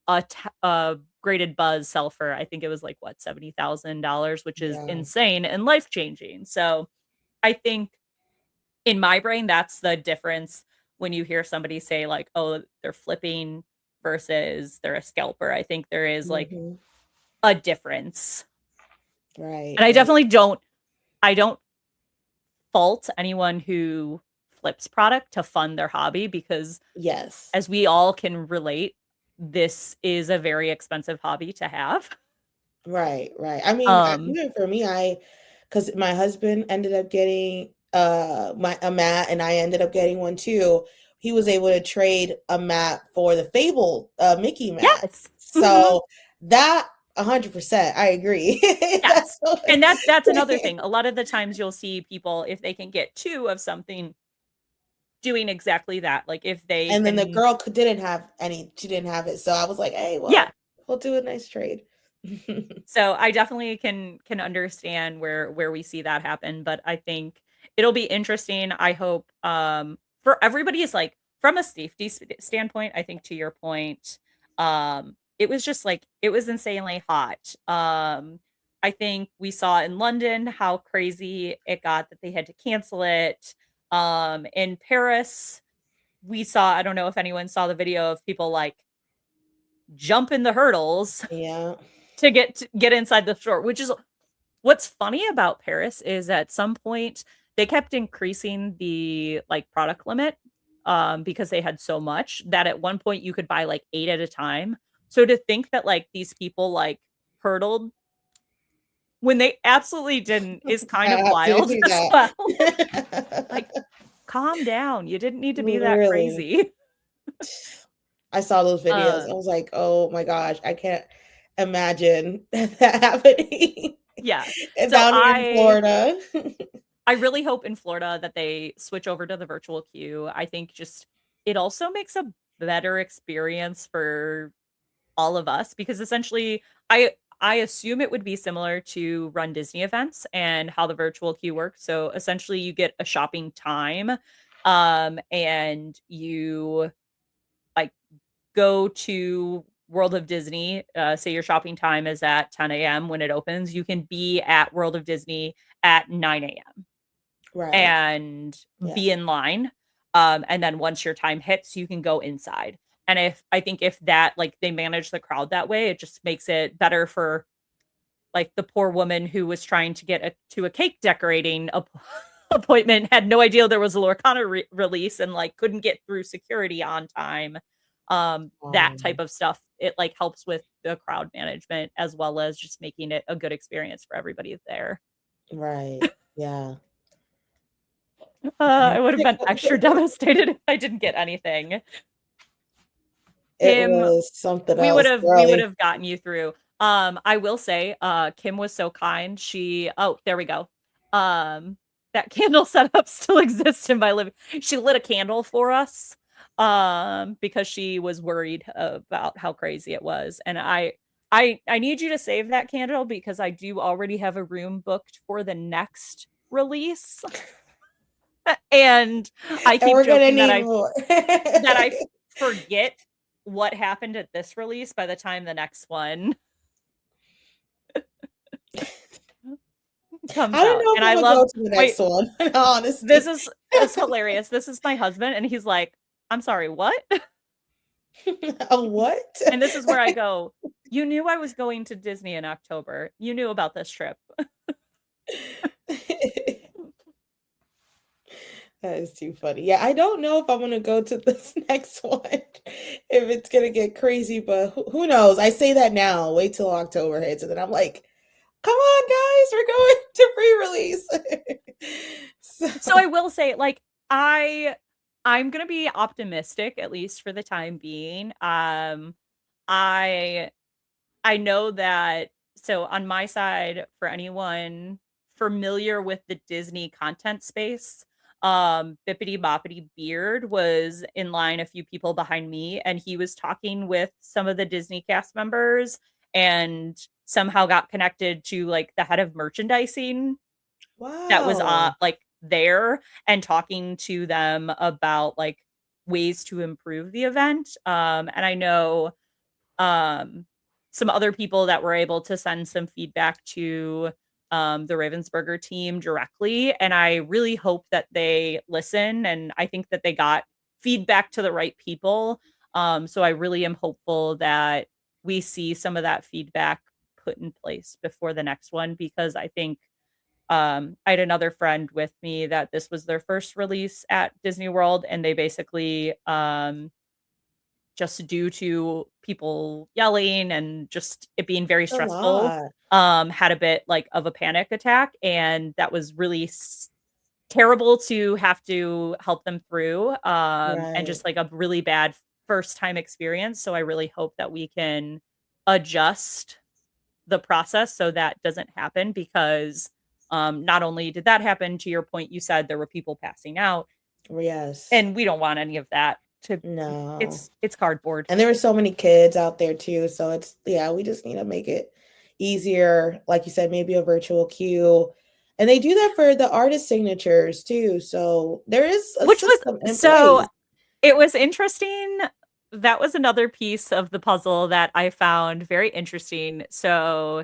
a graded Buzz sell for, I think it was, like, what, $70,000, which is yeah, insane and life-changing. So, I think in my brain, that's the difference when you hear somebody say, like, "Oh, they're flipping versus they're a scalper." I think there is, like, mhm, a difference. right, And I right, definitely don't fault anyone who flips product to fund their hobby because, yes. as we all can relate, this is a very expensive hobby to have. Right, right. I mean, Um, even for me, because my husband ended up getting my a mat, and I ended up getting one too. He was able to trade a mat for the Fable Mickey mat. yes. Mhm. So that 100%, I agree. Yes. That's so And that's another thing. A lot of the times you'll see people, if they can get 2 of something, doing exactly that, like, if they and then the can, girl didn't have any, she didn't have it. So I was like, hey, yeah. well, we'll do a nice trade. So, I definitely can understand where we see that happen, but I think it'll be interesting, I hope, for everybody's, like, from a safety standpoint, I think to your point, it was just, like, it was insanely hot. I think we saw in London how crazy it got that they had to cancel it. In Paris, we saw, I don't know if anyone saw the video of people, like, jumping the hurdles Yeah. to get inside the store, which is what's funny about Paris is at some point they kept increasing the, like, product limit, because they had so much that at one point you could buy, like, 8 at a time. So to think that, like, these people, like, hurdled when they absolutely didn't is kind of I didn't wild see as well. that. Like, calm down, you didn't need to be that Really. crazy. I saw those videos. I Um, was like, "Oh my gosh, I can't imagine that happening yeah. and So down here in I Florida." I really hope in Florida that they switch over to the virtual queue. I think just it also makes a better experience for all of us because essentially I I assume it would be similar to Run Disney events and how the virtual queue works. So essentially, you get a shopping time, and you like go to World of Disney. Say your shopping time is at 10 a.m. when it opens. You can be at World of Disney at 9 a.m. Right. and Yeah. be in line. And then once your time hits, you can go inside. And if that like they manage the crowd that way, it just makes it better for like the poor woman who was trying to get to a cake decorating appointment, had no idea there was a Lorcana release and like couldn't get through security on time. That type of stuff, it like helps with the crowd management as well as just making it a good experience for everybody there. Right. Yeah. I would have been extra devastated if I didn't get anything. It Kim, was something we would else, have we would really. have gotten you through. I will say, Kim was so kind. There we go. That candle setup still exists in my living. She lit a candle for us, because she was worried about how crazy it was. And I need you to save that candle because I do already have a room booked for the next release. And I And keep we're gonna joking that need I more. forget what happened at this release by the time the next one comes I don't out. know And if I'm I gonna love go to the wait, next one, in this honesty. is it's hilarious. This is my husband, and he's like, "I'm sorry, what?" A what? And this is where I go, "You knew I was going to Disney in October. You knew about this trip." That is too funny. Yeah, I don't know if I'm gonna go to this next one, if it's gonna get crazy, but who knows? I say that now. Wait till October hits, and then I'm like, "Come on, guys, we're going to pre-release." So I So, will say, like, I'm gonna be optimistic, at least for the time being. I I know that so on my side, for anyone familiar with the Disney content space, Bippity Boppity Beard was in line a few people behind me, and he was talking with some of the Disney cast members and somehow got connected to like the head of merchandising that was wow. like there and talking to them about like ways to improve the event. And I know um, some other people that were able to send some feedback to the Ravensburger team directly. And I really hope that they listen. And I think that they got feedback to the right people. So I really am hopeful that we see some of that feedback put in place before the next one because I think I had another friend with me that this was their first release at Disney World and they basically just due to people yelling and just it being very A stressful, lot. had a bit, like, of a panic attack, and that was really terrible to have to help them through, and Right. just, like, a really bad first time experience, so I really hope that we can adjust the process so that doesn't happen because, not only did that happen, to your point, you said there were people passing out, Yes. and we don't want any of that to No. it's cardboard. And there were so many kids out there too, so it's yeah, we just need to make it easier. Like you said, maybe a virtual queue. And they do that for the artist signatures too. So there is a Which was system in so place. it was interesting. That was another piece of the puzzle that I found very interesting. So,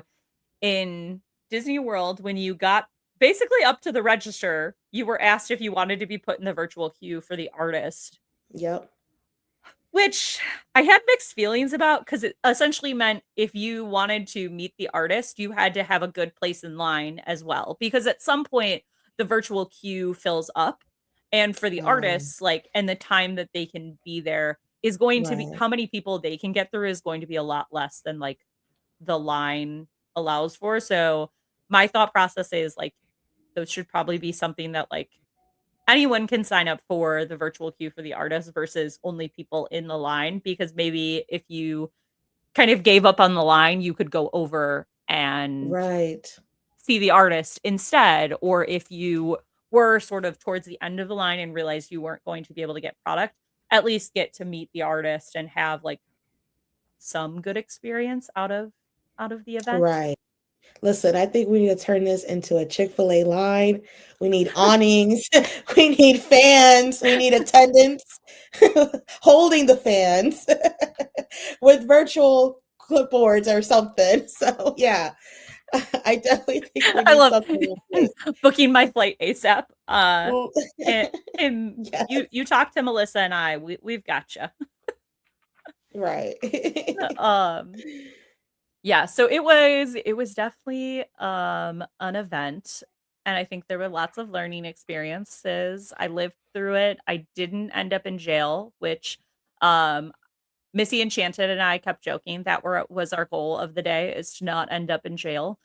in Disney World, when you got basically up to the register, you were asked if you wanted to be put in the virtual queue for the artist, Yep. which I had mixed feelings about because it essentially meant if you wanted to meet the artist, you had to have a good place in line as well. Because at some point, the virtual queue fills up. And for the artists, like, and the time that they can be there is going to be Right. how many people they can get through is going to be a lot less than like the line allows for. So my thought process is like, those should probably be something that like anyone can sign up for the virtual queue for the artist versus only people in the line because maybe if you kind of gave up on the line, you could go over and Right. see the artist instead. Or if you were sort of towards the end of the line and realized you weren't going to be able to get product, at least get to meet the artist and have like some good experience out of out of the event. Right. Listen, I think we need to turn this into a Chick-fil-A line. We need awnings, we need fans, we need attendants holding the fans with virtual clipboards or something. So yeah, I definitely think we I need love something in place. booking my flight ASAP. Well, Him, yes, you talk to Melissa and I. We've got you. right. Um, yeah. So it was definitely an event, and I think there were lots of learning experiences. I lived through it. I didn't end up in jail, which um Missy Enchanted and I kept joking that was our goal of the day is to not end up in jail.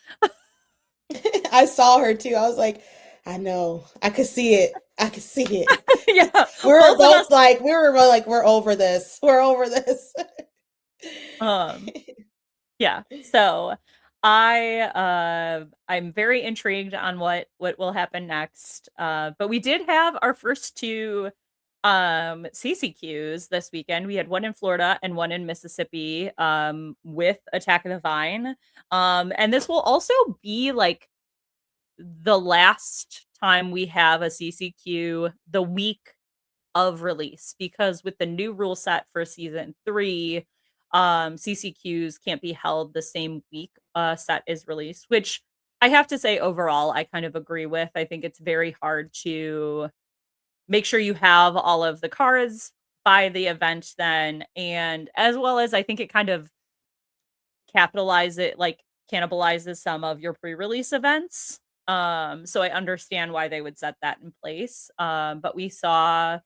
I saw her too. I was like, I know. I could see it. I could see it. Yeah, We were both of us. both like, we were both like, we're over this. We're over this. Um, yeah. So I'm very intrigued on what will happen next. But we did have our first two CCQs this weekend. We had one in Florida and one in Mississippi with Attack of the Vine. And this will also be like the last time we have a CCQ the week of release, because with the new rule set for season 3, CCQs can't be held the same week set is released, which I have to say overall I kind of agree with. I think it's very hard to make sure you have all of the cards by the event then, and as well as I think it kind of cannibalizes some of your pre-release events. So I understand why they would set that in place. But we saw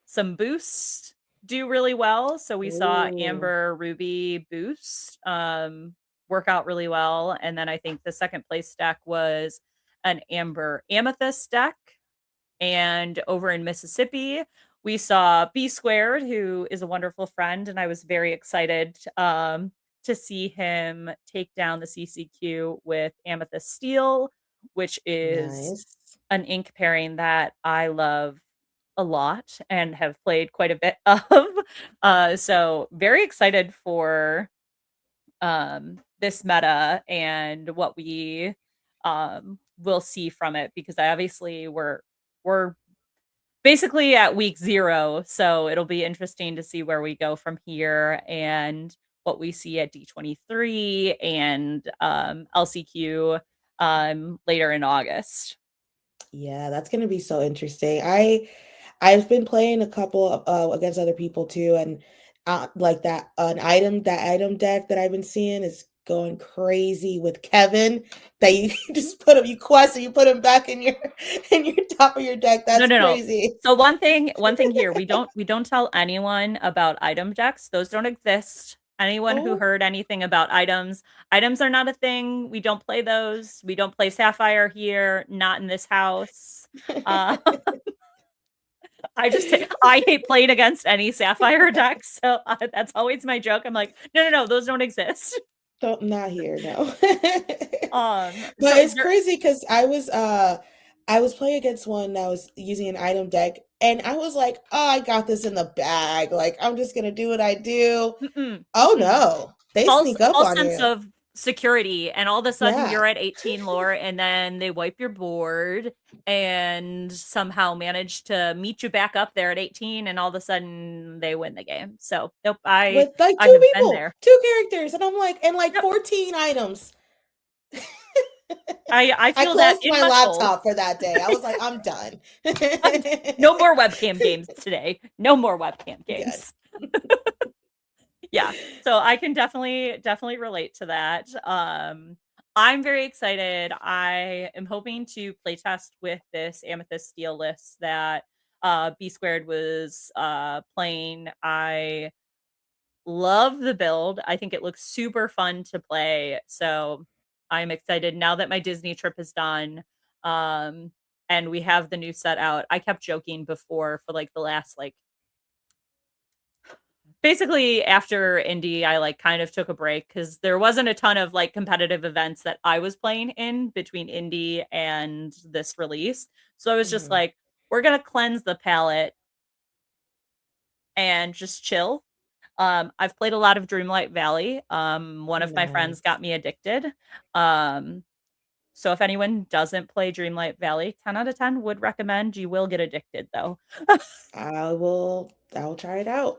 some boosts do really well. So we saw Ooh, Amber Ruby boost work out really well. And then I think the second place deck was an Amber Amethyst deck. And over in Mississippi, we saw B Squared, who is a wonderful friend, and I was very excited to see him take down the CCQ with Amethyst Steel, which is nice. an ink pairing that I love a lot and have played quite a bit of. So very excited for this meta and what we will see from it, because obviously we're basically at week 0, so it'll be interesting to see where we go from here and what we see at D23 and LCQ later in August. Yeah, that's gonna be so interesting. I've been playing a couple of, against other people too, and like that item deck that I've been seeing is going crazy with Kevin. That you just put him, you quest and you put him back in your in your top of your deck. No, That's no, no. crazy. So one thing here, we don't tell anyone about item decks. Those don't exist. Anyone who Oh, heard anything about items are not a thing. We don't play those. We don't play Sapphire here, not in this house. Uh, I hate playing against any Sapphire decks, so that's always my joke. I'm like, no, no, no, those don't exist. don't not here, no. But So it's crazy because I was playing against one that was using an item deck, and I was like, "Oh, I got this in the bag. Like, I'm just gonna do what I do." mm-mm, Oh mm-mm. no, they false sneak up false on sense you. of security, and all of a sudden Yeah. you're at 18 lore, and then they wipe your board and somehow manage to meet you back up there at 18, and all of a sudden they win the game. So nope, i With like i two have been people, there. two characters, and I'm like, and like Yep. 14 items. I I feel that closed in my my soul. laptop for that day. I was like, I'm done. No more webcam games today, no more webcam Good. games. Yeah. So I can definitely relate to that. I'm very excited. I am hoping to playtest with this Amethyst Steel list that B Squared was playing. I love the build. I think it looks super fun to play. So I'm excited now that my Disney trip is done. Um and we have the new set out. I kept joking before for like the last like basically after Indy, I like kind of took a break because there wasn't a ton of like competitive events that I was playing in between Indy and this release. So I was just Mhm. like, we're gonna cleanse the palette and just chill. I've played a lot of Dreamlight Valley. One of my friends Nice. got me addicted. Um, so if anyone doesn't play Dreamlight Valley, 10 out of 10 would recommend. You will get addicted though. I'll try it out.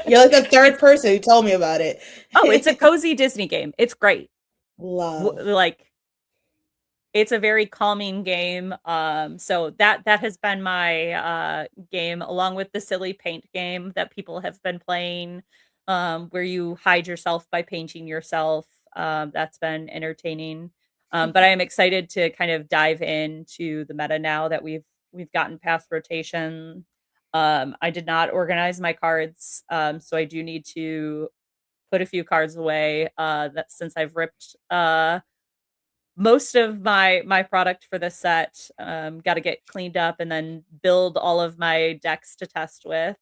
You're like the third It's person who told me about it's a it. cozy Disney game. It's great. Love. Like it's a very calming game. So that has been my game, along with the silly paint game that people have been playing, where you hide yourself by painting yourself. That's been entertaining. But I am excited to kind of dive into the meta now that we've gotten past rotation. I did not organize my cards, so I do need to put a few cards away. That since I've ripped most of my product for this set, got to get cleaned up and then build all of my decks to test with.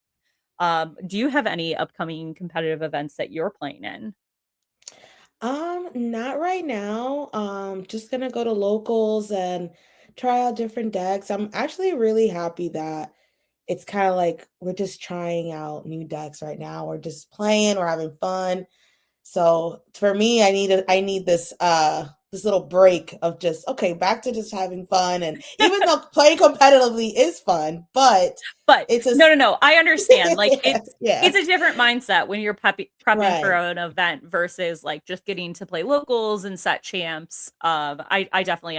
Do you have any upcoming competitive events that you're playing in? Not right now. Just gonna go to locals and try out different decks. I'm actually really happy that it's kind of like we're just trying out new decks right now. We're just playing, we're having fun. So for me, I need this little break of just okay, back to just having fun. And even though playing competitively is fun, but But it's no, just no, no. I understand. Like yeah, yeah, it's a different mindset when you're prepping for right. an event versus like just getting to play locals and set champs. I definitely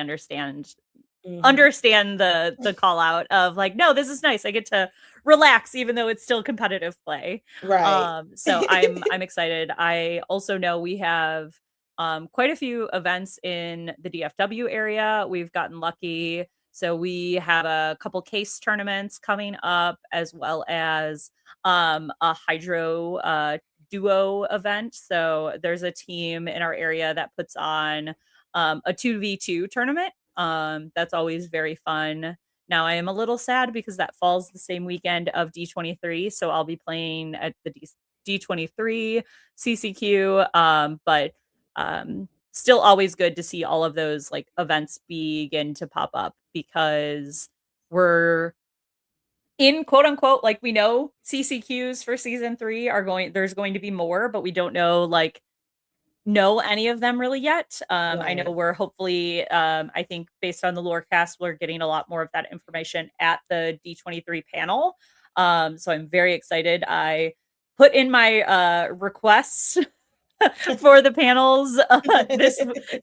Hmm. understand the call out of like, no, this is nice. I get to relax even though it's still competitive play. Right. So I'm excited. I also know we have quite a few events in the DFW area. We've gotten lucky. So we have a couple case tournaments coming up, as well as a hydro duo event. So there's a team in our area that puts on a 2v2 tournament. That's always very fun. Now I am a little sad because that falls the same weekend of D23, so I'll be playing at the D23 CCQ. But still always good to see all of those like events begin to pop up because we're in quote unquote like we know CCQs for season 3 are going there's going to be more, but we don't know any of them really yet. I know Right. we're hopefully, I think based on the Lorecast, we're getting a lot more of that information at the D23 panel. So I'm very excited. I put in my requests for the panels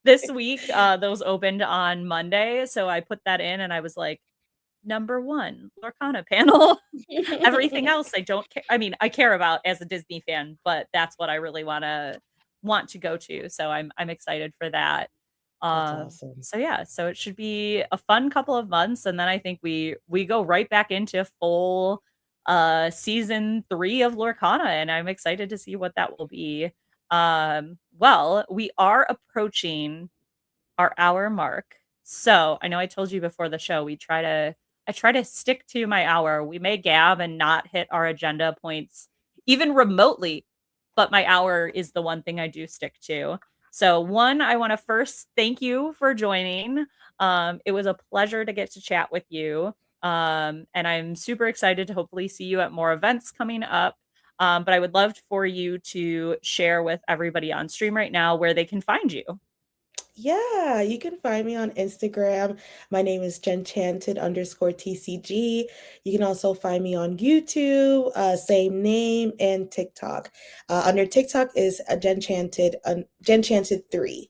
this week. Those opened on Monday, so I put that in, and I was like, number one, Lorcana panel. Everything else I don't care. I mean, I care about as a Disney fan, but that's what I really want to go to. So I'm excited for that. That's Uh, awesome. so yeah, so it should be a fun couple of months, and then I think we go right back into full season 3 of Lorcana, and I'm excited to see what that will be. Well, we are approaching our hour mark. So I know I told you before the show, I try to stick to my hour. We may gab and not hit our agenda points even remotely, but my hour is the one thing I do stick to. So one, I want to first thank you for joining. It was a pleasure to get to chat with you. And I'm super excited to hopefully see you at more events coming up. But I would love for you to share with everybody on stream right now where they can find you. Yeah, you can find me on Instagram. My name is Enchanted_TCG. You can also find me on YouTube, same name, and TikTok. Under TikTok is Genchanted3.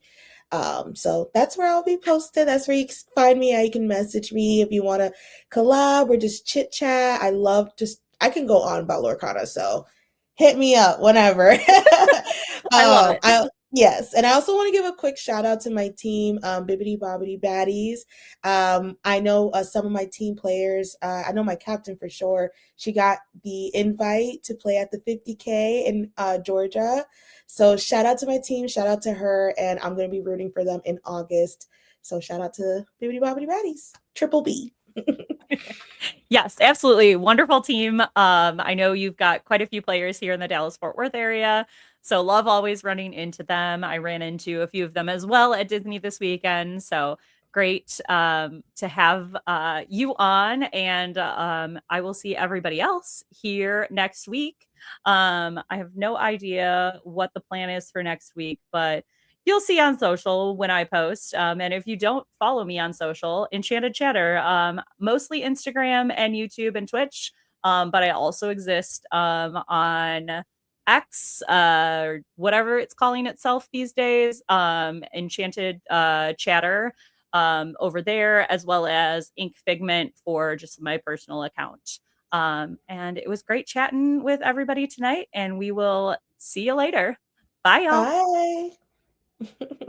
So that's where I'll be posted. That's where you can find me. You can message me if you want to collab or just chit chat. I can go on about Lorcana, so hit me up whenever. I love it. Yes, and I also want to give a quick shout out to my team, Bibbidi Bobbidi Baddies. I know some of my team players. I know my captain for sure. She got the invite to play at the 50K in Georgia. So shout out to my team, shout out to her, and I'm going to be rooting for them in August. So shout out to Bibbidi Bobbidi Baddies, Triple B. Yes, absolutely. Wonderful team. I know you've got quite a few players here in the Dallas Fort Worth area. So love always running into them. I ran into a few of them as well at Disney this weekend. So great to have you on, and I will see everybody else here next week. I have no idea what the plan is for next week, but you'll see on social when I post. And if you don't follow me on social, Enchanted Chatter, mostly Instagram and YouTube and Twitch. But I also exist on X, whatever it's calling itself these days, Enchanted Chatter over there, as well as Ink Figment for just my personal account. And it was great chatting with everybody tonight, and we will see you later. Bye, y'all. Bye.